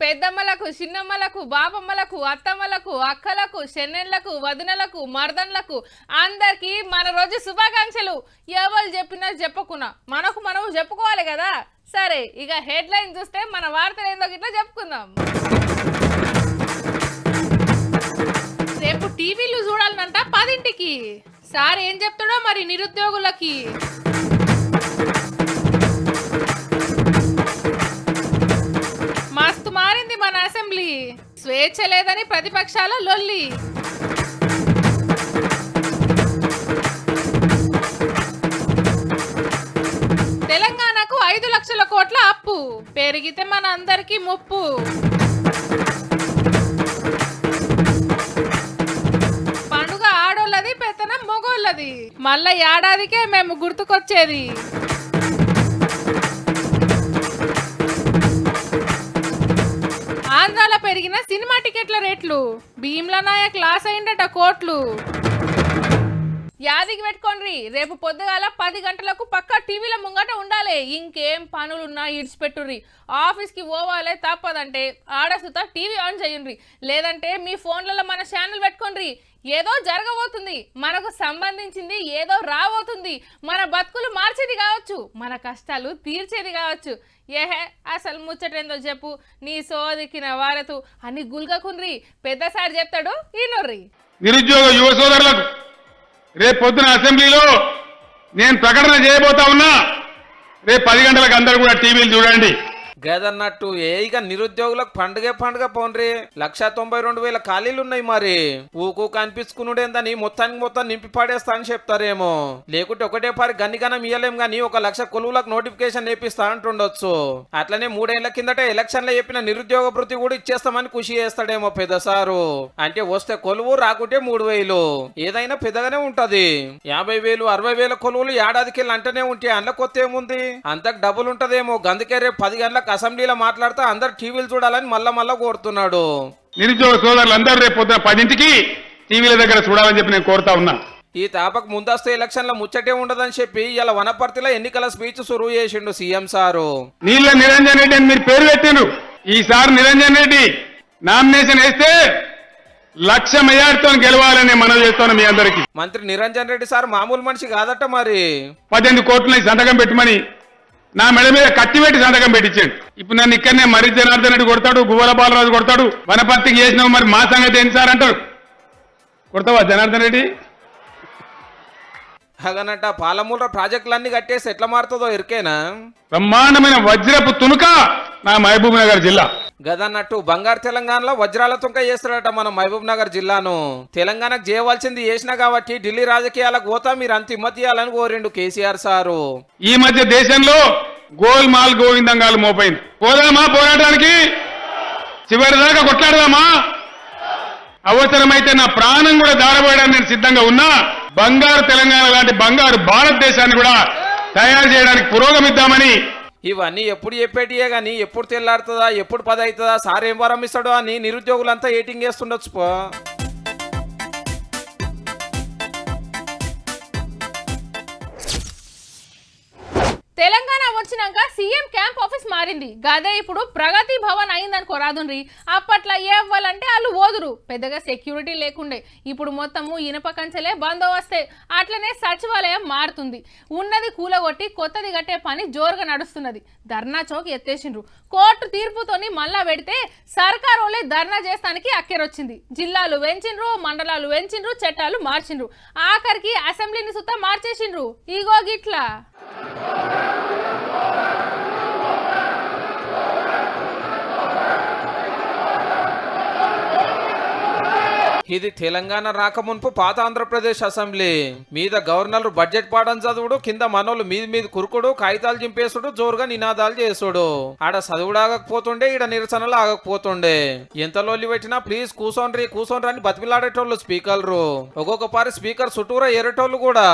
పెద్దమ్మలకు, చిన్నమ్మలకు, బాపమ్మలకు, అత్తమ్మలకు, అక్కలకు, చెన్నెళ్లకు, వదినలకు, మర్దన్లకు అందరికీ మన రోజు శుభాకాంక్షలు. ఎవరు చెప్పినా చెప్పకున్నా మనకు మనం చెప్పుకోవాలి కదా. సరే, ఇక హెడ్లైన్ చూస్తే మన వార్తలు ఏందో గిట్లా చెప్పుకుందాం. రేపు టీవీలు చూడాలనంట 10ంటికి. సార్ ఏం చెప్తాడో మరి నిరుద్యోగులకి. మస్తు మారింది మన అసెంబ్లీ. స్వేచ్ఛ లేదని ప్రతిపక్షాల లొల్లి. తెలంగాణకు 5 లక్షల కోట్ల అప్పు పెరిగితే మన అందరికీ ముప్పు. పండుగ ఆడోళ్ళది, పెత్తనం మొగోళ్ళది. మళ్ళా ఏడాదికే మేము గుర్తుకొచ్చేది. ఆంధ్రాలో పెరిగిన సినిమా టికెట్ల రేట్లు. భీమ్ల నాయక్ లాస్ అయిందట కోట్లు. యాదికి పెట్టుకోండి, రేపు పొద్దుగాల 10 గంటలకు పక్కా టీవీల ముంగట ఉండాలి. ఇంకేం పనులున్నా ఇడిచిపెట్టుర్రి. ఆఫీస్కి పోవాలి తప్పదంటే ఆడసుతా టీవీ ఆన్ చేయండి. లేదంటే మీ ఫోన్లలో మన ఛానల్ పెట్టుకోండి. ఏదో జరగబోతుంది, మనకు సంబంధించింది ఏదో రాబోతుంది. మన బతుకులు మార్చేది కావచ్చు, మన కష్టాలు తీర్చేది కావచ్చు. ఏహే అసలు ముచ్చటేందో చెప్పు, నీ సోదికిన వారతు అని గుల్గకుండ్రి. పెద్దసారి చెప్తాడు ఈనొర్రి. నిరుద్యోగ యువ సోదరులకు రేపు పొద్దున అసెంబ్లీలో నేను ప్రకటన చేయబోతా ఉన్నా. రేపు 10 గంటలకు అందరూ కూడా టీవీలు చూడండి. గదన్నట్టు ఇక నిరుద్యోగులకు పండుగ పోన్రి. 192,000 ఖాళీలు ఉన్నాయి. మరి ఊకు కనిపించుకునుడేందని మొత్తం నింపి పాడేస్తా అని చెప్తారేమో. లేకుంటే ఒకటే పారి గన్నిగనం ఇయ్యలేం గానీ 1 లక్ష కొలువులకు నోటిఫికేషన్ వేపిస్తా అంటుండొచ్చు. అట్లనే 3 ఏళ్ల కిందట ఎలక్షన్లో చెప్పిన నిరుద్యోగ భృతి కూడా ఇచ్చేస్తామని ఖుషి చేస్తాడేమో పెద్దసారు. అంటే వస్తే కొలువు, రాకుంటే 3,000. ఏదైనా పెద్దగానే ఉంటది. 50,000 60,000 కొలువులు ఏడాదికి అంటనే ఉంటే అందులో కొత్త ఏముంది, అంతకు డబ్బులు ఉంటదేమో. గందుకే రేపు 10 గంటలకు అసెంబ్లీలో మాట్లాడుతూ అందరు టీవీలు చూడాలని మళ్ళా కోరుతున్నాడు. నిరుద్యోగ సోదరులందరూ రేపు పొద్దున 10ంటికి టీవీల దగ్గర చూడాలని చెప్పి నేను కోరుతా ఉన్నా. ఈ తాపకు ముందస్తు ఎలక్షన్ల ముచ్చటే ఉండదని చెప్పి ఇలా వనపర్తిలో ఎన్నికల స్పీచ్ సురువు చేసిండు సీఎం సారు. నీళ్ళ నిరంజన్ రెడ్డి అని మీరు పేరు పెట్టిండ్రు. ఈసారి నిరంజన్ రెడ్డి నామినేషన్ వేస్తే 1,00,000 మెజార్టీతో గెలవాలని మనం చేస్తాను మీ అందరికి. మంత్రి నిరంజన్ రెడ్డి సార్ మామూలు మనిషి కాదట. మరి 18 కోట్లని సంతకం పెట్టమని నా మెడ మీద కట్టి పెట్టి సంతకం పెట్టించాడు. ఇప్పుడు నన్ను ఇక్కడనే మరి జనార్దన్ రెడ్డి కొడతాడు, గువ్వల బాలరాజు కొడతాడు. వనపర్తికి చేసినావు మరి మా సంగతి ఏంటి సార్ అంటారు. కొడతావా జనార్దన్ రెడ్డి? అగనట పాలమూల ప్రాజెక్టులన్నీ కట్టేసి ఎట్లా మారుతుందో ఎరికేనా. బ్రహ్మాండమైన వజ్రపు తునుక నా మహబూబ్ నగర్ జిల్లా. గదన్నట్టు బంగారు తెలంగాణలో వజ్రాల తుంక చేస్తాడట మన మహబూబ్ నగర్ జిల్లాను. తెలంగాణకు చేయవలసింది చేసినా కాబట్టి ఢిల్లీ రాజకీయాలకు పోతా మీరు అంత హిమ్మతి ఇవ్వాలని కోరిండు కేసీఆర్ సారు. ఈ మధ్య దేశంలో గోల్ మాల్ గోవిందంగాలు మోపైంది. పోదామా పోరాటానికి? చివరిదాకా కొట్లాడదామా? అవసరమైతే నా ప్రాణం కూడా దారబోయడానికి నేను సిద్ధంగా ఉన్నా. బంగారు తెలంగాణ లాంటి బంగారు భారతదేశాన్ని కూడా తయారు చేయడానికి పురోగమిద్దామని. ఇవన్నీ ఎప్పుడు చెప్పేటియే గానీ ఎప్పుడు తెల్లాడుతుందా, ఎప్పుడు 10 అవుతుందా, సార్ ఏం వరం ఇస్తాడో అని నిరుద్యోగులంతా ఏటింగ్ చేస్తుండొచ్చు పో. తెలంగాణ వచ్చినాక సీఎం క్యాంప్ ఆఫీస్ మారింది. గదే ఇప్పుడు ప్రగతి భవన్ అయిందనుకో రాదుండ్రి. అప్పట్లో ఏవ్వాలంటే వాళ్ళు ఓదురు, పెద్దగా సెక్యూరిటీ లేకుండే. ఇప్పుడు మొత్తము ఇనప కంచెలే బందోబస్తే. అట్లనే సచివాలయం మారుతుంది. ఉన్నది కూలగొట్టి కొత్తది కట్టే పని జోరుగా నడుస్తున్నది. ధర్నా చౌక్ ఎత్తేసిండ్రు. కోర్టు తీర్పుతోని మళ్ళా పెడితే సర్కారోలే ధర్నా చేస్తానికి అక్కెరొచ్చింది. జిల్లాలు వెంచిండ్రు, మండలాలు వెంచిండ్రు, చట్టాలు మార్చిండ్రు. ఆఖరికి అసెంబ్లీని సుతా మార్చేసిండ్రు. ఇగో గిట్లా ఇది తెలంగాణ రాకమున్పు పాత ఆంధ్రప్రదేశ్ అసెంబ్లీ. మీద గవర్నర్ బడ్జెట్ పాఠం చదువుడు, కింద మనోళ్ళు మీద కురుకుడు, కాగితాలు చింపేసుడు, జోరుగా నినాదాలు చేసుడు. ఆడ చదువుడు ఆగకపోతుండే, ఈడ నిరసనలు ఆగకపోతుండే. ఎంత లొల్లి పెట్టినా ప్లీజ్ కూసోండ్రి అని బతిమిలాడేటోళ్ళు స్పీకర్లు. ఒక్కొక్క పారి స్పీకర్ చుట్టూరా ఏరేటోళ్ళు కూడా.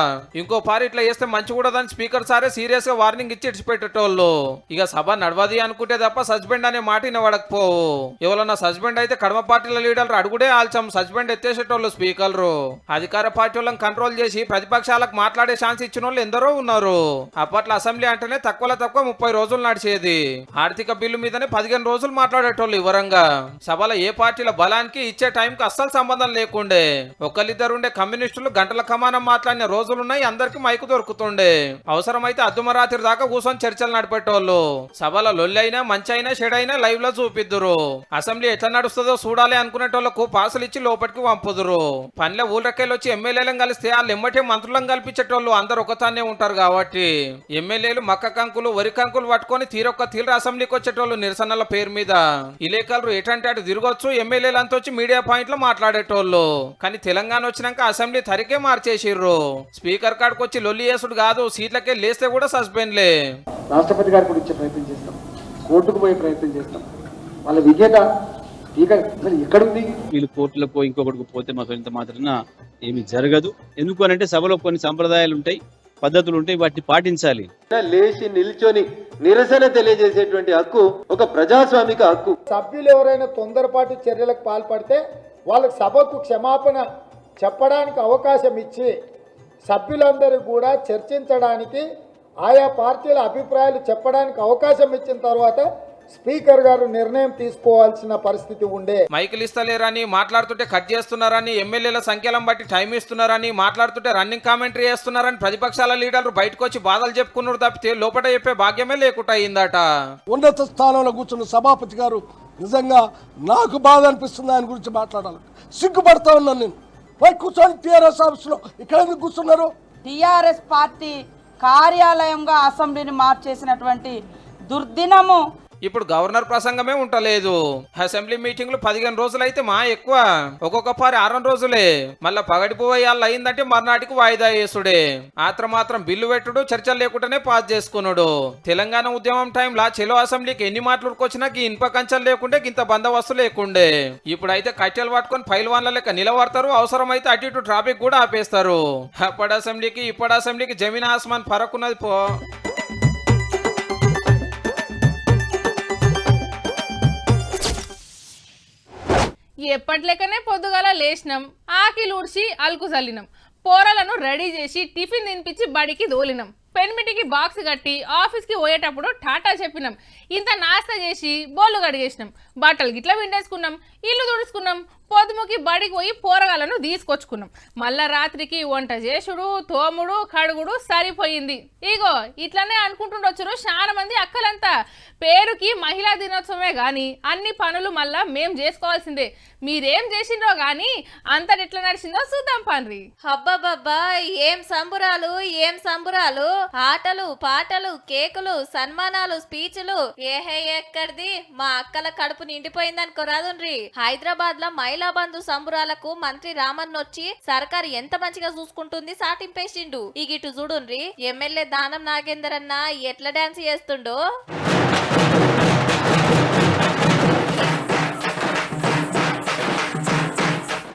ఇంకో పారి ఇట్లా చేస్తే మంచి కూడా దాని స్పీకర్ సారే సీరియస్ గా వార్నింగ్ ఇచ్చి ఇడిచిపెట్టేటోళ్ళు. ఇక సభ నడవది అనుకుంటే తప్ప సస్పెండ్ అనే మాట వినబడకపోవు. ఎవరన్నా సస్పెండ్ అయితే కడమ పార్టీల లీడర్లు అడుగుడే ఆల్చం సస్పెండ్ బండి ఎత్తేసేటోళ్ళు స్పీకర్లు. అధికార పార్టీ వాళ్ళని కంట్రోల్ చేసి ప్రతిపక్షాలకు మాట్లాడే ఛాన్స్ ఇచ్చిన వాళ్ళు ఎందరో ఉన్నారు. అప్పట్లో అసెంబ్లీ అంటేనే తక్కువలో తక్కువ 30 రోజులు నడిచేది. ఆర్థిక బిల్లు మీదనే 15 రోజులు మాట్లాడేటోళ్ళు వివరంగా. సభలో ఏ పార్టీల బలానికి ఇచ్చే టైంకి అస్సలు సంబంధం లేకుండే. ఒకళ్ళిద్దరుండే కమ్యూనిస్టులు గంటల కమానం మాట్లాడిన రోజులున్నాయి. అందరికి మైకు దొరుకుతుండే. అవసరమైతే అర్ధమరాత్రి దాకా కూర్చొని చర్చలు నడిపేటోళ్ళు. సభలో లొల్లి అయినా మంచి అయినా చెడైనా లైవ్ లో చూపిద్దురు. అసెంబ్లీ ఎట్లా నడుస్తుందో చూడాలి అనుకునేటోళ్లకు పాసులు ఇచ్చి లోపలికి పంపుదురు. పనిలో ఊళ్ళకెళ్ళి వచ్చి ఎమ్మెల్యేలను కలిస్తే వాళ్ళు ఎమ్మటే మంత్రులను కల్పించేటోళ్ళు అందరు ఒకతానే ఉంటారు కాబట్టి ఎమ్మెల్యేలు మక్క కంకులు వరి కంకులు పట్టుకొని తీరొక్క తీరు అసెంబ్లీకి వచ్చేటోళ్ళు నిరసనల పేరు మీద. ఇలేకలు ఎటంటే అటు తిరగొచ్చు. ఎమ్మెల్యేలు అంతా వచ్చి మీడియా పాయింట్లు మాట్లాడేటోళ్ళు. కానీ తెలంగాణ వచ్చినాక అసెంబ్లీ తరికే మార్చేసిర్రు. స్పీకర్ కాడికి వచ్చి లొల్లి చేసుడు కాదు, సీట్లకే లేస్తే కూడా సస్పెండ్లే. రాష్ట్రపతి గారికి కూడా ఇచ్చే ప్రయత్నం చేస్తాం, కోర్టుకు పోయే ప్రయత్నం చేస్తాం. వాళ్ళ విజ్ఞత ఎక్కడుంది? వీళ్ళు కోర్టులకు ఇంకొకటికి పోతే మాకు ఇంత మాత్రాన ఏమి జరగదు. ఎందుకు అనంటే సభలో కొన్ని సంప్రదాయాలు ఉంటాయి, పద్ధతులు ఉంటాయి, వాటిని పాటించాలి. లేచి నిల్చొని నిరసన తెలియజేసేటువంటి హక్కు ఒక ప్రజాస్వామిక హక్కు. సభ్యులు ఎవరైనా తొందరపాటు చర్యలకు పాల్పడితే వాళ్ళకి సభకు క్షమాపణ చెప్పడానికి అవకాశం ఇచ్చి సభ్యులందరూ కూడా చర్చించడానికి ఆయా పార్టీల అభిప్రాయాలు చెప్పడానికి అవకాశం ఇచ్చిన తర్వాత స్పీకర్ గారు నిర్ణయం తీసుకోవాల్సిన పరిస్థితి ఉండే. మైకులు ఇస్తలేరని, మాట్లాడుతుంటే కట్ చేస్తున్నారని, ఎమ్మెల్యేల సంఖ్యలను బట్టి టైం ఇస్తున్నారని, మాట్లాడుతుంటే రన్నింగ్ కామెంటరీ చేస్తున్నారని ప్రతిపక్షాల లీడర్లు బయటకు వచ్చి బాధలు చెప్పుకున్నారు తప్పితే లోపల చెప్పే భాగ్యమే లేకుండా అయిందట. ఉన్నత స్థానంలో కూర్చున్న సభాపతి గారు నిజంగా నాకు బాధ అనిపిస్తుంది ఆయన గురించి మాట్లాడాలి. సిగ్గుపడతా ఉన్నాను నేను. పోయి కూర్చొని టీఆర్ఎస్ ఆఫీస్ లో ఇక్కడ ఎందుకు కూర్చున్నారు? టీఆర్ఎస్ పార్టీ కార్యాలయంగా అసెంబ్లీని మార్చేసినటువంటి దుర్దినము. ఇప్పుడు గవర్నర్ ప్రసంగమే ఉంటలేదు. అసెంబ్లీ మీటింగ్లు 15 రోజులు అయితే మా ఎక్కువ, ఒక్కొక్క పారి 6 రోజులే. మళ్ళా పగడిపోయేయాళ్ళు అయిందంటే మర్నాటికి వాయిదా వేసుడే. మాత్రం బిల్లు పెట్టుడు, చర్చలు లేకుండానే పాస్ చేసుకున్నాడు. తెలంగాణ ఉద్యమం టైంలో చెలో అసెంబ్లీకి ఎన్ని మాట్లాడుకొచ్చినా ఇనుప కంచెలు లేకుండే, ఇంత బందోబస్తు లేకుండే. ఇప్పుడైతే కట్టెలు పట్టుకొని పైల్వాన్ల లెక్క నిలబడతారు. అవసరమైతే అటు ఇటు ట్రాఫిక్ కూడా ఆపేస్తారు. అప్పటి అసెంబ్లీకి ఇప్పటి అసెంబ్లీకి జమీన్ ఆస్మాన్ ఫరక్ ఉన్నది పో. ఎప్పట్లేకనే పొద్దుగాల లేచినాం, ఆకిలు ఊడ్చి అలుకు చల్లినాం, పోరలను రెడీ చేసి టిఫిన్ తినిపించి బడికి దోలినాం, పెన్మిటికి బాక్స్ కట్టి ఆఫీస్కి పోయేటప్పుడు టాటా చెప్పినాం, ఇంత నాస్తా చేసి బోళ్ళు కడిగేసినాం, బట్టలు గిట్లా విండేసుకున్నాం, ఇల్లు తుడుచుకున్నాం, పొద్దుముకి బడికి పోయి పోరగాళ్ళను తీసుకొచ్చుకున్నాం. మళ్ళా రాత్రికి వంట చేసుడు, తోముడు, కడుగుడు సరిపోయింది. ఇగో ఇట్లనే అనుకుంటుండొచ్చురు చాలా మంది అక్కలంతా. పేరుకి మహిళా దినోత్సవమే కానీ అన్ని పనులు మళ్ళా మేం చేసుకోవాల్సిందే. మీరేం చేసిండ్రో కానీ అంతటి ఎట్లా నడిచిందో చూద్దాం పండ్రి. అబ్బబ్బబ్బా, ఏం సంబురాలు ఏం సంబురాలు! ఆటలు పాటలు, కేకులు, సన్మానాలు, స్పీచ్లు. ఏహే ఎక్కడిది, మా అక్కల కడుపు నిండిపోయిందనుకోరాదుండ్రి. హైదరాబాద్ లో మహిళా బంధు సంబురాలకు మంత్రి రామన్ వచ్చి సర్కారు ఎంత మంచిగా చూసుకుంటుంది సాటింపేసిండు. ఇగిటు చూడుండ్రి, ఎమ్మెల్యే దానం నాగేందర్ అన్న ఎట్లా డాన్స్ చేస్తుండో.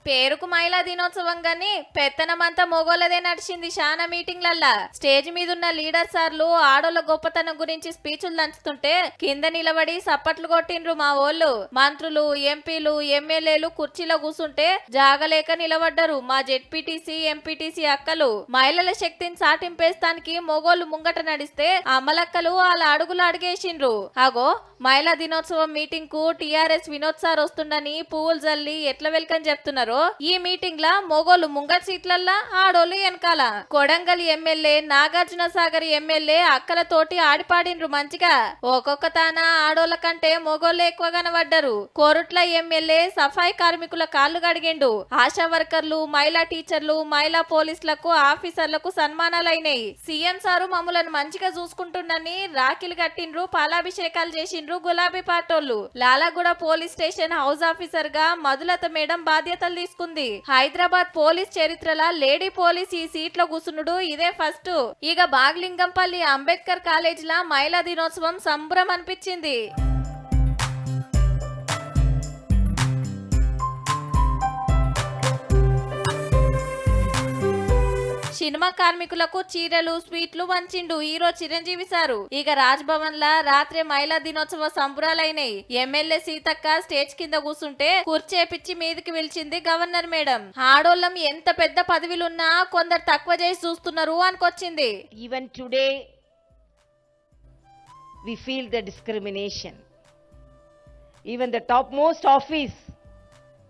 పేరుకు మహిళా దినోత్సవం గాని పెత్తనమంతా మొగోళ్ళదే నడిచింది. శానా మీటింగ్లల్లా స్టేజ్ మీద ఉన్న లీడర్ సార్లు ఆడోళ్ళ గొప్పతనం గురించి స్పీచ్లు దంచుతుంటే కింద నిలబడి సప్పట్లు కొట్టిండ్రు మా ఓళ్ళు. మంత్రులు, ఎంపీలు, ఎమ్మెల్యేలు కుర్చీలో కూర్చుంటే జాగలేక నిలబడ్డారు మా జెడ్పీటీసీ, ఎంపీటీసీ అక్కలు. మహిళల శక్తిని సాటింపేస్తానికి మొగోళ్ళు ముంగట నడిస్తే అమ్మలక్కలు వాళ్ళ అడుగులు అడిగేసిండ్రు. అగో మహిళా దినోత్సవం మీటింగ్ కు టీఆర్ఎస్ వినోద్ సార్ వస్తుండని పువ్వులు జల్లి ఎట్లా వెల్కమ్ చెప్తున్నారు. ఈ మీటింగ్ లా మొగోళ్ళు ముంగట్ సీట్లల్లా, ఆడోళ్ళు వెనకాల. కొడంగల్ ఎమ్మెల్యే, నాగార్జున సాగర్ ఎమ్మెల్యే అక్కలతోటి ఆడిపాడిండ్రు మంచిగా. ఒక్కొక్క తాన ఆడోళ్ళ కంటే మొగోళ్ళు ఎక్కువ కనబడ్డారు. కోరుట్ల ఎమ్మెల్యే సఫాయి కార్మికుల కాళ్ళు గడిగిండు. ఆశా వర్కర్లు, మహిళా టీచర్లు, మహిళా పోలీసులకు, ఆఫీసర్లకు సన్మానాలైనాయి. సీఎం సారు మమ్మలను మంచిగా చూసుకుంటుండని రాఖీలు కట్టిండ్రు, పాలాభిషేకాలు చేసిండ్రు గులాబీ పాటోళ్ళు. Lalaguda police station house officer గా మధులత మేడం బాధ్యతలు తీసుకుంది. హైదరాబాద్ పోలీస్ చరిత్రలో లేడీ పోలీస్ ఈ సీట్ లో కూర్చున్నాడు ఇదే ఫస్ట్. ఇక బాగ్లింగంపల్లి అంబేద్కర్ కాలేజ్ లా మహిళా దినోత్సవం సంబరం అనిపించింది. సినిమా కార్మికులకు చీరలు స్వీట్లు వంచిండు హీరో చిరంజీవి సారు. ఇక రాజ్ భవన్ లా రాత్రి మహిళా దినోత్సవ సంబురాలైనాయి. ఎమ్మెల్యే సీతక్క స్టేజ్ కింద కూర్చుంటే కుర్చేపిచ్చి మీదికి పిలిచింది గవర్నర్ మేడం. ఆడోళ్ళం ఎంత పెద్ద పదవిలున్నా కొందరు తక్కువ చేసి చూస్తున్నారు అనుకొచ్చింది. Even today, we feel the discrimination. Even the topmost office,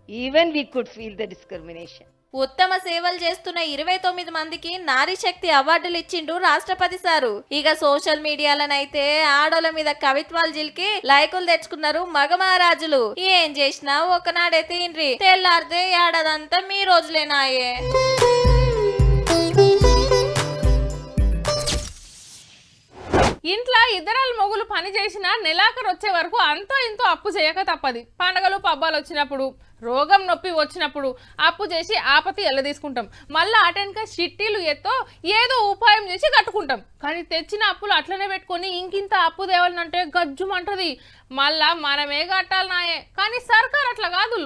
even we could feel the discrimination. ఉత్తమ సేవలు చేస్తున్న 29 మందికి నారీ శక్తి అవార్డులు ఇచ్చిండు రాష్ట్రపతి సారు. ఇక సోషల్ మీడియాలనైతే ఆడోళ్ళ మీద కవిత్వాలు జిలికి లైకులు తెచ్చుకున్నారు మగ మహారాజులు. ఏం చేసినా ఒకనాడే తిండ్రి, తెల్లారితే ఏడాదంతా మీ రోజులేనాయే. ఇంట్లో ఇద్దరాలు మొగులు పని చేసినా నెలాఖరు వచ్చే వరకు అంతో ఇంతో అప్పు చేయక తప్పది. పండగలు పబ్బాలు వచ్చినప్పుడు, రోగం నొప్పి వచ్చినప్పుడు అప్పు చేసి ఆపతి ఎల్ల తీసుకుంటాం. మళ్ళీ అటెన్క చిట్టీలు ఎత్తో ఏదో ఉపాయం చేసి కట్టుకుంటాం. కానీ తెచ్చిన అప్పులు అట్లనే పెట్టుకొని ఇంకింత అప్పు తేవాలంటే గజ్జుమంటది. మళ్ళా మనమే కట్టాలి నాయే. కానీ సర్కార్ అట్లా కాదు.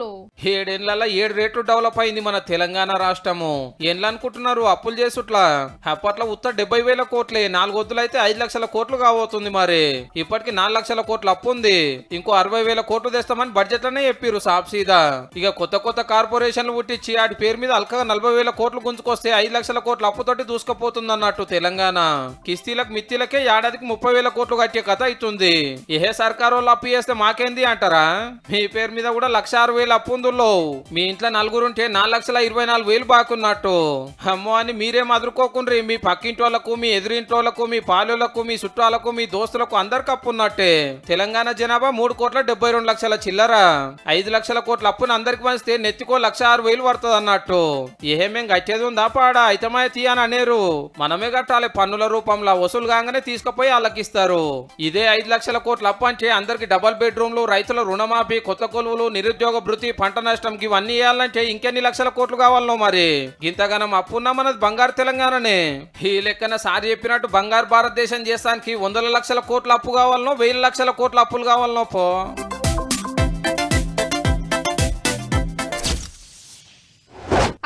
7 ఏళ్లలో 7 రేట్లు డెవలప్ అయింది మన తెలంగాణ రాష్ట్రము. ఏంలా అనుకుంటున్నారు అప్పులు చేసుట్లా? అప్పట్లో ఉత్త 70,000 కోట్లే, 4 వద్దులు అయితే 5 లక్షల కోట్లు కావతుంది. మరి ఇప్పటికి 4 లక్షల కోట్ల అప్పు ఉంది. ఇంకో 60,000 కోట్లు తెస్తామని బడ్జెట్ లోనే చెప్పారు సాప్సీదా. ఇక కొత్త కొత్త కార్పొరేషన్లు పుట్టించి వాటి పేరు మీద అల్కగా 40,000 కోట్లు గుంజుకొస్తే 5 లక్షల కోట్ల అప్పుతోటి దూసుకుపోతుంది అన్నట్టు తెలంగాణ. కిస్తీలకు మిత్తిలకే ఏడాదికి 30,000 కోట్లు కట్టే కథ అవుతుంది. ఏ సర్కారు వాళ్ళు అప్పు చేస్తే మాకేంది అంటారా? మీ పేరు మీద కూడా 1,06,000 అప్పు ఉందో. మీ ఇంట్లో 4 ఉంటే 4,24,000 బాకున్నట్టు. అమ్మో అని మీరేం అదురుకోకుండ్రి. మీ పక్కింటి వాళ్ళకు, మీ ఎదురింటోళ్లకు, మీ పాలెలకు, మీ చుట్టాలకు, మీ దోస్తులకు అందరికి అప్పు ఉన్నట్టే. తెలంగాణ జనాభా 3,72,00,000 చిల్లర. 5 లక్షల కోట్ల అప్పును అందరికి పంచితే నెత్తికో 1,06,000 పడుతుంది అన్నట్టు. ఏమేం కట్టేది ఉందా పాడా? అయితమాయ తీయని అనేరు. మనమే కట్టాలి పన్నుల రూపంలో. వసూలు కాగానే తీసుకుపోయి వాళ్ళకి ఇస్తారు. ఇదే 5 లక్షల కోట్ల అప్పు అంటే అందరికి డబల్ బెడ్రూమ్లు, రైతుల రుణమాఫీ, కొత్త కొలువులు, నిరుద్యోగ భృతి, పంట నష్టం ఇవన్నీ ఇవ్వాలంటే ఇంకెన్ని లక్షల కోట్లు కావాలనో. మరి ఇంతగానం అప్పున్నా మనది బంగారు తెలంగాణనే. ఈ లెక్కన సారి చెప్పినట్టు బంగారు భారతదేశం చేస్తానికి 100 లక్షల కోట్ల అప్పు కావాలనో, 1,000 లక్షల కోట్ల అప్పులు కావాలనో పో.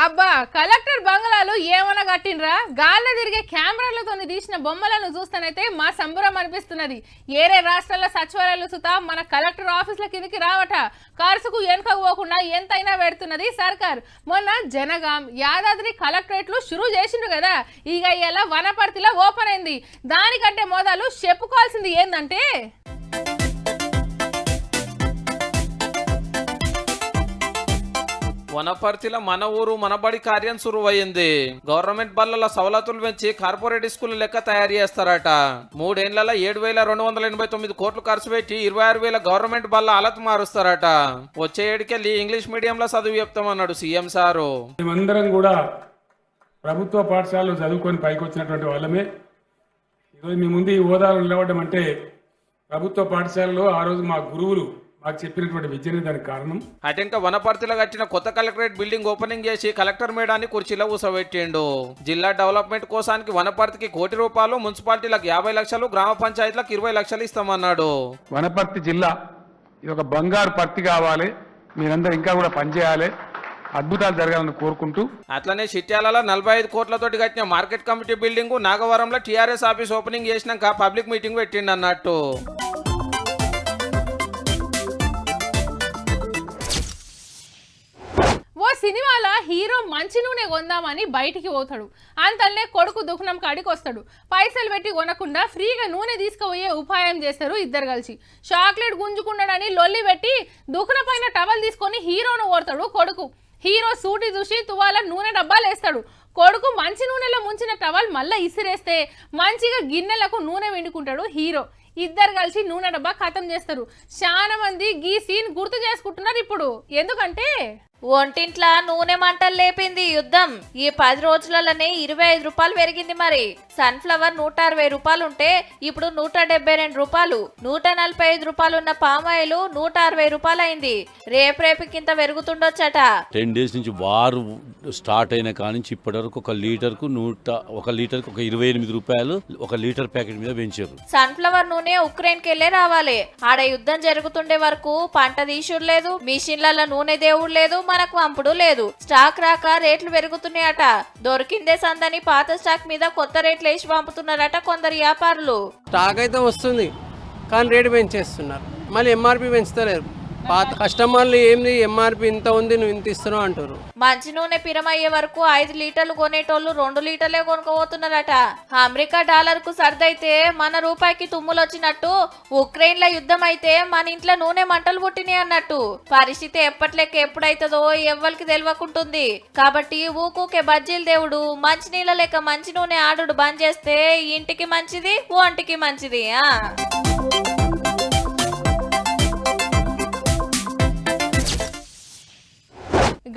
అబ్బా కలెక్టర్ బంగ్లాలు ఏమన్నా కట్టినరా? గాల్లో తిరిగే కెమెరాలతో తీసిన బొమ్మలను చూస్తానైతే మా సంబరం అనిపిస్తున్నది. ఏరే రాష్ట్రాల సచివాలయాలు సుతా మన కలెక్టర్ ఆఫీసుల కిందకి రావట. ఖర్చుకు వెనుక పోకుండా ఎంతైనా పెడుతున్నది సర్కార్. మొన్న జనగాం, యాదాద్రి కలెక్టరేట్లు షురూ చేసిండ్రు కదా. ఇక ఇలా వనపర్తిలో ఓపెన్ అయింది. దానికంటే మొదలు చెప్పుకోవాల్సింది ఏందంటే, వనపర్తిలో మన ఊరు మనబడి కార్యం సురువయ్యింది. గవర్నమెంట్ బళ్ళల సవలతులు పెంచి కార్పొరేట్ స్కూల్ లెక్క తయారు చేస్తారట. 3 ఏళ్లలో 7,289 కోట్లు ఖర్చు పెట్టి 26,000 గవర్నమెంట్ బళ్ళ అలత్ మారుస్తారట. వచ్చే ఏడుకెళ్ళి ఇంగ్లీష్ మీడియంలో చదువు చెప్తామన్నాడు సీఎం సారు. మేమందరం కూడా ప్రభుత్వ పాఠశాలలో చదువుకొని పైకి వచ్చినటువంటి వాళ్ళమే. ఈరోజు మీ ముందు ఈ హోదాలో నిలబడడం అంటే ప్రభుత్వ పాఠశాలలో ఆ రోజు మా గురువులు మాకు చెప్పినటువంటి విద్యనే దానికి కారణం. అటెంక వనపర్తిలో కట్టిన కొత్త కలెక్టరేట్ బిల్డింగ్ ఓపెనింగ్ చేసి కలెక్టర్ మేడాన్ని కుర్చీలో కూసబెట్టిండు. జిల్లా డెవలప్మెంట్ కోసానికి వనపర్తికి 1 కోటి రూపాయలు, మున్సిపాలిటీలకు 50 లక్షలు, గ్రామ పంచాయతీలకు 20 లక్షలు ఇస్తామన్నాడు. వనపర్తి జిల్లా ఇది ఒక బంగారు పర్తి కావాలి. మీరందరూ ఇంకా కూడా పనిచేయాలి, అద్భుతాలు జరగాలని కోరుకుంటూ, అట్లనే చిట్యాలలో 45 కోట్లతోటి కట్టిన మార్కెట్ కమిటీ బిల్డింగ్ నాగవరంలో టీఆర్ఎస్ ఆఫీస్ ఓపెనింగ్ చేసినాక పబ్లిక్ మీటింగ్ పెట్టిండు అన్నట్టు. ఓ సినిమాలో హీరో మంచి నూనె కొందామని బయటికి పోతాడు. అంతల్లే కొడుకు దుకాణం కాడికి వస్తాడు. పైసలు పెట్టి కొనకుండా ఫ్రీగా నూనె తీసుకుపోయే ఉపాయం చేస్తారు ఇద్దరు కలిసి. చాక్లెట్ గుంజుకున్నాడని లొల్లి పెట్టి దుకాణ పైన టవల్ తీసుకొని హీరోను ఓడతాడు కొడుకు. హీరో సూటి చూసి తువాల నూనె డబ్బాలు వేస్తాడు. కొడుకు మంచి నూనెలో ముంచిన టవల్ మళ్ళీ ఇసిరేస్తే మంచిగా గిన్నెలకు నూనె వెండుకుంటాడు హీరో. ఇద్దరు కలిసి నూనె డబ్బా ఖతం చేస్తారు. చాలా మంది గీ సీన్ గుర్తు చేసుకుంటున్నారు ఇప్పుడు. ఎందుకంటే ఒంటింట్లా నూనె మంటలు లేపింది యుద్ధం. ఈ 10 రోజులలోనే 25 రూపాయలు పెరిగింది. మరి సన్ఫ్లవర్ 160 రూపాయలు ఉంటే ఇప్పుడు 172 రూపాయలు. 145 రూపాయలు ఉన్న పామాయిల్ 160 రూపాయలు అయింది. రేపేపుకింత పెరుగుతుండొచ్చట. 10 డేస్ నుంచి వారు స్టార్ట్ అయిన కానించి ఇప్పటి వరకు 1 లీటర్కు 28 రూపాయలు 1 లీటర్ ప్యాకెట్ మీద పెంచారు. సన్ఫ్లవర్ నూనె ఉక్రెయిన్కి వెళ్ళే రావాలి. ఆడ యుద్ధం జరుగుతుండే వరకు పంట తీసుడు లేదు, మిషన్లలో నూనె దేవుడు లేదు, మనకు పంపుడు లేదు. స్టాక్ రాక రేట్లు పెరుగుతున్నాయట. దొరికిందే సందని పాత స్టాక్ మీద కొత్త రేట్లు వేసి పంపుతున్నారట కొందరు వ్యాపారులు. స్టాక్ అయితే వస్తుంది కానీ రేటు పెంచేస్తున్నారు, మళ్ళీ ఎంఆర్పి పెంచుతలేరు. పాత కస్టమర్లు ఏంది ఎంఆర్పి ఇంత ఉంది నువ్వు ఇంత ఇస్తున్నావు అంటారు. మంచి నూనె పిరమయ్యే వరకు 5 లీటర్లు కొనేటోళ్ళు 2 లీటర్లే కొనుక్కోబోతున్నారట. అమెరికా డాలర్ కు సర్దైతే మన రూపాయికి తుమ్ములు వచ్చినట్టు ఉక్రెయిన్ లో యుద్ధం అయితే మన ఇంట్లో నూనె మంటలు పుట్టినాయి అన్నట్టు. పరిస్థితి ఎప్పట్లేక ఎప్పుడైతుందో ఎవ్వరికి తెలియకుంటుంది. కాబట్టి ఊకూకే బజ్జీల దేవుడు మంచి నీళ్ళ లేక మంచి నూనె ఆడుడు బంద్ చేస్తే ఇంటికి మంచిది, ఒంటికి మంచిది.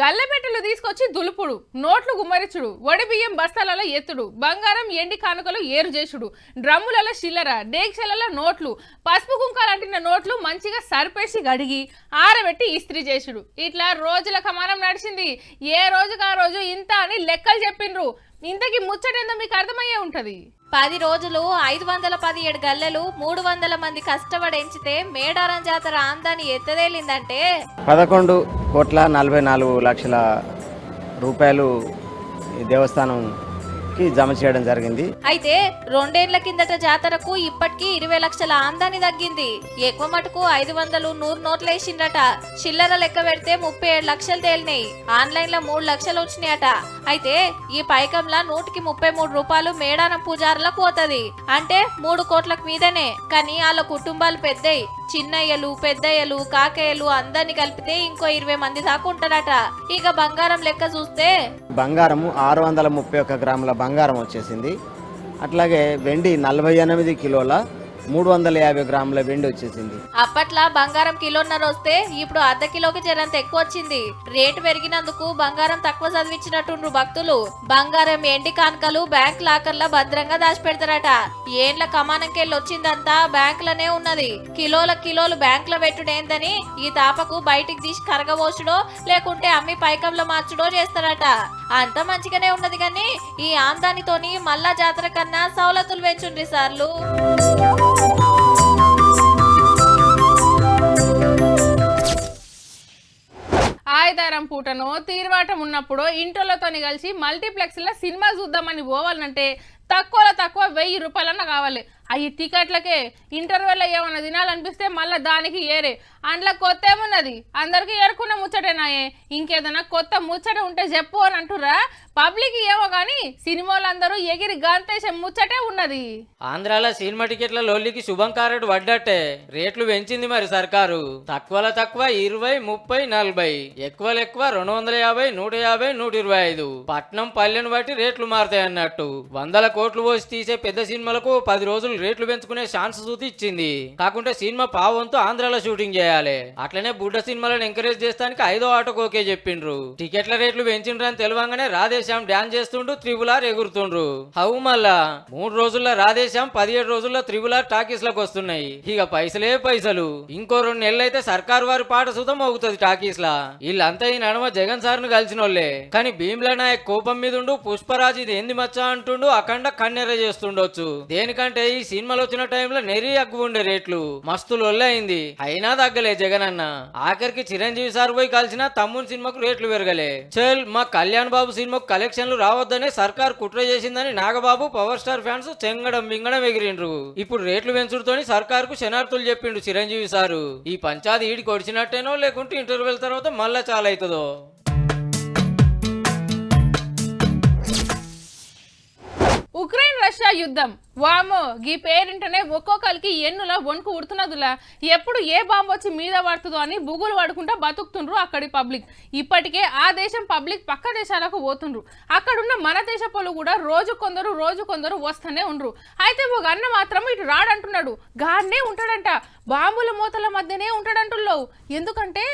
గల్లెపెట్టెలు తీసుకొచ్చి దులుపుడు, నోట్లు గుమ్మరిచుడు, వడి బియ్యం బస్తాలలో ఎత్తుడు, బంగారం ఎండి కానుకలు ఏరు చేసుడు, డ్రమ్ములలో చిల్లర, డేక్షలలో నోట్లు, పసుపు కుంకాలంటిన నోట్లు మంచిగా సరిపేసి గడిగి ఆరబెట్టి ఇస్త్రీ చేసుడు. ఇట్లా రోజుల కమానం నడిచింది. ఏ రోజుకు ఆ రోజు ఇంత అని లెక్కలు చెప్పిండ్రు. ఇంతకి ముచ్చటేందో మీకు అర్థమయ్యే ఉంటది. 10 రోజులు 517 గల్లెలు 300 మంది కష్టపడించితే మేడారం జాతర ఆందాన్ని ఎత్తదేలిందంటే 11,44,00,000 రూపాయలు ఈ దేవస్థానంకి జమ చేయడం జరిగింది. అయితే 2 ఏళ్ల కిందట జాతరకు ఇప్పటికీ 20 లక్షల ఆందాన్ని తగ్గింది. ఎక్కువ మటుకు 500, 100 నోట్లు వేసిండ్రట. చిల్లర లెక్క పెడితే 37 లక్షలు తేలినాయి. ఆన్లైన్ లో 3 లక్షలు వచ్చినాయట. అయితే ఈ పైకంలా 133 రూపాయలు మేడారం పూజారులకు పోతుంది. అంటే 3 కోట్లకు మీదనే. కానీ వాళ్ళ కుటుంబాలు పెద్దయి. చిన్నయ్యలు, పెద్దయ్యలు, కాకయ్యలు అందరిని కలిపితే ఇంకో 20 మంది దాకా ఉంటారట. ఇక బంగారం లెక్క చూస్తే బంగారము 631 గ్రాముల బంగారం వచ్చేసింది. అట్లాగే వెండి 48 కిలోల 350 గ్రాముల వెండి వచ్చేసింది. అప్పట్లో బంగారం కిలోన్నర వస్తే ఇప్పుడు అర్ధ కిలోకి జరంత ఎక్కువ వచ్చింది. రేటు పెరిగినందుకు బంగారం తక్కువ చదివించినట్టుండ్రు భక్తులు. బంగారం ఎండి కానుకలు బ్యాంక్ లాకర్ల భద్రంగా దాచిపెడతారట. ఏండ్ల కమానంకెళ్ళి వచ్చిందంతా బ్యాంకులనే ఉన్నది. కిలోలు బ్యాంకులో పెట్టుడేందని ఈ తాపకు బయటికి తీసి కరగబోసుడో లేకుంటే అమ్మి పైకంలో మార్చుడో చేస్తారట. అంత మంచిగానే ఉన్నది కానీ ఈ ఆందానితోని మళ్ళా జాతర కన్నా సౌలతులు పెంచుండ్రి సార్లు. ఆయుధారం పూటనో తీర్వాటం ఉన్నప్పుడు ఇంటోళ్ళతోని కలిసి మల్టీప్లెక్స్లో సినిమా చూద్దామని పోవాలంటే తక్కువ 1000 రూపాయలన్నా కావాలి. అవి టికెట్లకే. ఇంటర్వెల్లో ఏమన్నా తినాలనిపిస్తే మళ్ళీ దానికి ఏరే. అందులో కొత్త ఏమున్నది? అందరికీ ఏరుకున్న ముచ్చటేనాయే. ఇంకేదైనా కొత్త ముచ్చట ఉంటే చెప్పు అని అంటురా. పబ్లిక్ ఏమో కానీ సినిమాలందరూ ఎగిరి గంతేసే ముచ్చటే ఉన్నది. ఆంధ్రాలో సినిమా టికెట్ల లొల్లికి శుభం కారడు పడ్డట్టే. రేట్లు పెంచింది మరి సర్కారు. తక్కువ 20, 30, 40, ఎక్కువ 250, 150, 125. పట్నం పల్లెను బట్టి రేట్లు మారుతాయి అన్నట్టు. 100 కోట్లు పోసి తీసే పెద్ద సినిమాలకు 10 రోజులు రేట్లు పెంచుకునే ఛాన్స్ చూసి ఇచ్చింది. కాకుంటే సినిమా పావంతో ఆంధ్రాలో షూటింగ్ చేయాలి. అట్లనే బుడ్డ సినిమాలను ఎంకరేజ్ చేస్తానికి 5వ ఆటోకు ఓకే చెప్పిండ్రు. టికెట్ల రేట్లు పెంచిండ్రు అని తెలవంగానే రాధేశ్యామ్ డాన్స్ చేస్తుండ్రు, RRR ఎగురుతుండ్రు. హవు మళ్ళా 3 రోజుల్లో రాధేశ్యామ్, 17 రోజుల్లో RRR టాకీస్ లకు వస్తున్నాయి. ఇక పైసలే పైసలు. ఇంకో 2 నెలలు అయితే సర్కారు వారి పాట సుతం అవుతుంది టాకీస్ లా. వీళ్ళంతా ఈ నడమ జగన్ సార్ ను కలిసినోళ్లే. కానీ భీమ్లా నాయక్ కోపం మీద ఉండు పుష్పరాజ్ ఇది ఏంది మచ్చా అంటుండు, అఖండ కన్నెర చేస్తుండొచ్చు. దేనికంటే ఈ సినిమాలు వచ్చిన టైంలో నెరీ ఎక్కువ ఉండే రేట్లు మస్తు లొల్లైంది. అయినా తగ్గలే జగన్ అన్న. ఆఖరికి చిరంజీవి సార్ పోయి కలిసిన తమ్ముని సినిమాకు రేట్లు పెరగలే. చల్ మా కళ్యాణ్ బాబు సినిమాకు కలెక్షన్లు రావద్దనే సర్కార్ కుట్ర చేసిందని నాగబాబు పవర్ స్టార్ ఫ్యాన్స్ చెంగడం మింగడం ఎగిరిండ్రు. ఇప్పుడు రేట్లు పెంచుడుతోని సర్కార్ కు శనార్థులు చెప్పిండు చిరంజీవి సారు. ఈ పంచాది ఈడికి వచ్చినట్టేనో లేకుంటే ఇంటర్వెల్ తర్వాత మళ్ళా చాలా అవుతుందో. ఉక్రెయిన్ రష్యా యుద్ధం వామో గీ పేరింటనే ఒక్కొక్కరికి ఎన్నులా వణుకు ఉడుతున్నదులా. ఎప్పుడు ఏ బాంబు వచ్చి మీద పడుతుందో అని బుగులు పడుకుంటా బతుకుతుండ్రు అక్కడి పబ్లిక్. ఇప్పటికే ఆ దేశం పబ్లిక్ పక్క దేశాలకు పోతుండ్రు. అక్కడున్న మన దేశ పలు కూడా రోజు కొందరు వస్తూనే ఉండ్రు. అయితే ఒక అన్న మాత్రం ఇటు రాడంటున్నాడు. గానే ఉంటాడంట. బాంబుల మూతల మధ్యనే ఉంటాడంటుల్లో. ఎందుకంటే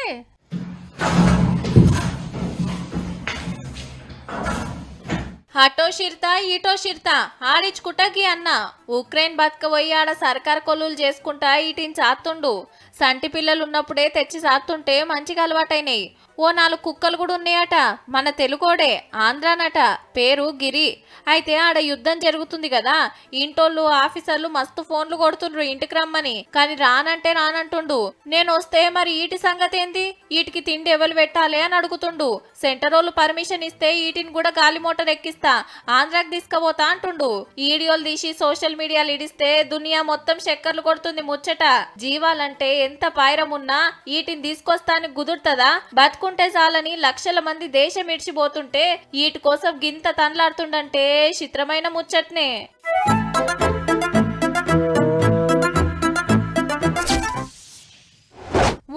అటో షిర్తా ఇటో షిర్తా ఆడిచ్చుకుంటాకి అన్న. ఉక్రెయిన్ బతకబోయి ఆడ సర్కార్ కొల్లులు చేసుకుంటా ఇటిని చాతుండు. సంటి పిల్లలు ఉన్నప్పుడే తెచ్చి సాకుతుంటే మంచిగా అలవాటైనాయి. ఓ 4 కుక్కలు కూడా ఉన్నాయట. మన తెలుగోడే, ఆంధ్రానట, పేరు గిరి. అయితే ఆడ యుద్ధం జరుగుతుంది కదా, ఇంటోళ్ళు ఆఫీసర్లు మస్తు ఫోన్లు కొడుతుండ్రు ఇంటికి రమ్మని. కానీ రానంటే రానంటుండు. నేను వస్తే మరి ఈటి సంగతి ఏంది, ఈటికి తిండి ఎవరు పెట్టాలి అని అడుగుతుండు. సెంటర్ వాళ్ళు పర్మిషన్ ఇస్తే ఈటిని కూడా గాలి మోటార్ ఎక్కిస్తా, ఆంధ్రాకి తీసుకుపోతా అంటుండు. వీడియోలు తీసి సోషల్ మీడియాలో ఇడిస్తే దునియా మొత్తం చక్కర్లు కొడుతుంది ముచ్చట. జీవాలంటే ఎంత పాయరం ఉన్నా ఈటిని తీసుకొస్తానికి కుదురుతుందా? బతుకుంటే చాలని లక్షల మంది దేశం ఇడిచిపోతుంటే వీటి కోసం గింత తనలాడుతుండంటే చిత్రమైన ముచ్చట్నే.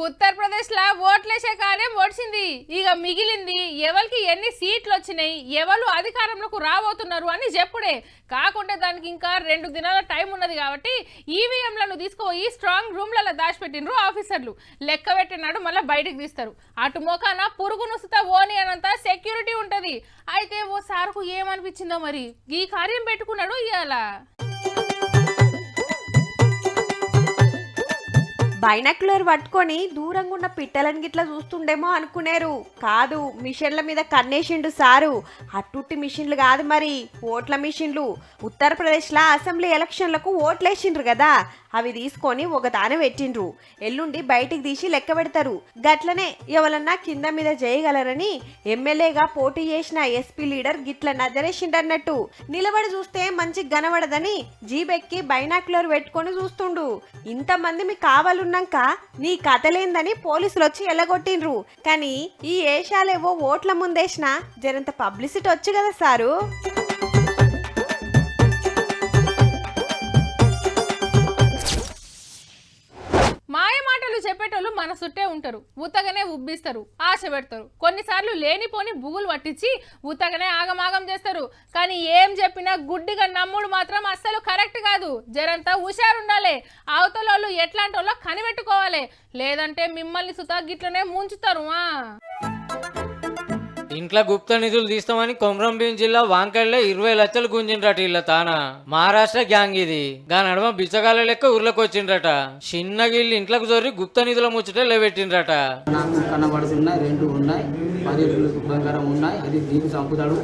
ఉత్తరప్రదేశ్ లా ఓట్లేసే కార్యం ఓడిసింది. ఇక మిగిలింది ఎవరికి ఎన్ని సీట్లు వచ్చినాయి, ఎవరు అధికారంలోకి రాబోతున్నారు అని చెప్పుడే. కాకుంటే దానికి ఇంకా 2 దినాల టైం ఉన్నది కాబట్టి ఈవీఎంలను తీసుకుపోయి స్ట్రాంగ్ రూమ్లలో దాచిపెట్టినరు ఆఫీసర్లు. లెక్క పెట్టినాడు మళ్ళీ బయటకు తీస్తారు. అటు మోకాన పురుగు నుసుతా ఓని అనంత సెక్యూరిటీ ఉంటది. అయితే ఓ సార్కు ఏమనిపించిందో మరి ఈ కార్యం పెట్టుకున్నాడు ఇవాళ. బైనాక్యులర్ పట్టుకొని దూరంగా ఉన్న పిట్టలని గిట్లా చూస్తుండేమో అనుకునేరు. కాదు, మిషన్ల మీద కన్నేసిండు సారు. అట్టుట్టి మిషన్లు కాదు మరి, ఓట్ల మిషన్లు. ఉత్తరప్రదేశ్లో అసెంబ్లీ ఎలక్షన్లకు ఓట్లేసిండ్రు కదా, అవి తీసుకొని ఒక దాన పెట్టిండ్రు. ఎల్లుండి బయటికి తీసి లెక్క పెడతారు. గట్లనే ఎవరన్నా కింద మీద చేయగలరని ఎమ్మెల్యేగా పోటీ చేసిన ఎస్పీ లీడర్ గిట్ల నజరేసిండన్నట్టు. నిలబడి చూస్తే మంచి గనబడదని జీబెక్కి బైనాక్యులర్ పెట్టుకొని చూస్తుండు. ఇంతమంది మీకు కావాలన్నాక నీ కథలేందని పోలీసులు వచ్చి ఎల్లగొట్టిండ్రు. కానీ ఈ ఏషాలేవో ఓట్ల ముందేసిన జరంత పబ్లిసిటీ వచ్చు కదా సారు. మాయ మాటలు చెప్పేటోళ్ళు మన చుట్టే ఉంటారు. ఉత్తగానే ఉబ్బిస్తారు, ఆశ పెడతారు. కొన్నిసార్లు లేనిపోని బుగులు పట్టించి ఉత్తగానే ఆగమాగం చేస్తారు. కానీ ఏం చెప్పినా గుడ్డిగా నమ్ముడు మాత్రం అస్సలు కరెక్ట్ కాదు. జరంతా హుషారుండాలి. అవతలోళ్ళు ఎట్లాంటి వాళ్ళో కనిపెట్టుకోవాలి, లేదంటే మిమ్మల్ని సుతా గిట్లనే ముంచుతారు. ఇంట్లో గుప్త నిధులు తీస్తామని కొమరంభీం జిల్లా వాంకళ్ళే 20 లక్షలు గుంజిండ్రట. ఇళ్ళ తాన మహారాష్ట్ర గ్యాంగ్ ఇది. గా నడమ బిచ్చగాళ్ళ లెక్క ఊర్లోకి వచ్చిండ్రట. చిన్నగా ఇల్లు ఇంట్లోకి జోరి గుప్త నిధుల ముచ్చటే లేబెట్టిండ్రట. నాకు కనబడుతున్నాయి, 2 ఉన్నాయి, 10 బంగారం ఉన్నాయి, అది దీన్ని చంపుతాడు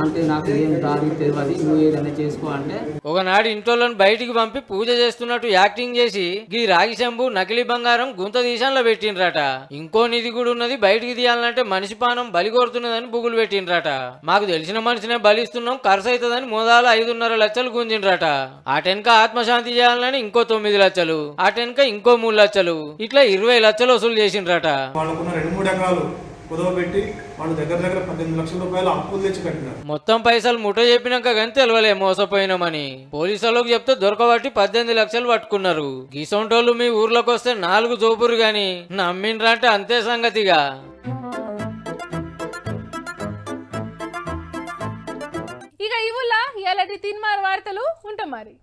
అంటే నాకు ఏం దారి తెలియదు, నువ్వు ఏదైనా చేసుకో అంటే. ఒకనాడు ఇంటోళ్ళని బయటికి పంపి పూజ చేస్తున్నట్టు యాక్టింగ్ చేసి గీ రాగి శంభు నకిలీ బంగారం గుంత తీశాన్లో పెట్టిండ్రట. ఇంకో నిధి కూడా ఉన్నది, బయటికి తీయాలంటే మనిషి పానం బలి కోరుతున్నదని బుగులు పెట్టిండ్రట. మాకు తెలిసిన మనిషినే బలిస్తున్నాం, ఖర్చు అవుతుందని మోదాలు 5.5 లక్షలు గుంజిండ్రట. ఆటెనక ఆత్మశాంతి చేయాలని ఇంకో 9 లక్షలు, ఆటెనక ఇంకో 3 లక్షలు, ఇట్లా 20 లక్షలు వసూలు చేసిండ్రట. వాళ్ళకున్న 2-3 ఎకరాలు కుదవబెట్టి వాళ్ళు దగ్గర 18 లక్షల రూపాయలు అప్పులు తెచ్చి కట్టినారు. మొత్తం పైసలు ముఠ చెప్పినాక కానీ తెలవలే మోసపోయినామని. పోలీసులకు చెప్తే దొరకబట్టి 18 లక్షలు పట్టుకున్నారు. గీసొంటోళ్ళు మీ ఊర్లోకి వస్తే 4 జోపురు గాని నమ్మిండ్రంటే అంతే సంగతిగా. ఇక ఇవుల్లా ఎలాంటి తిన్మార్ వార్తలు ఉంటాం మరి.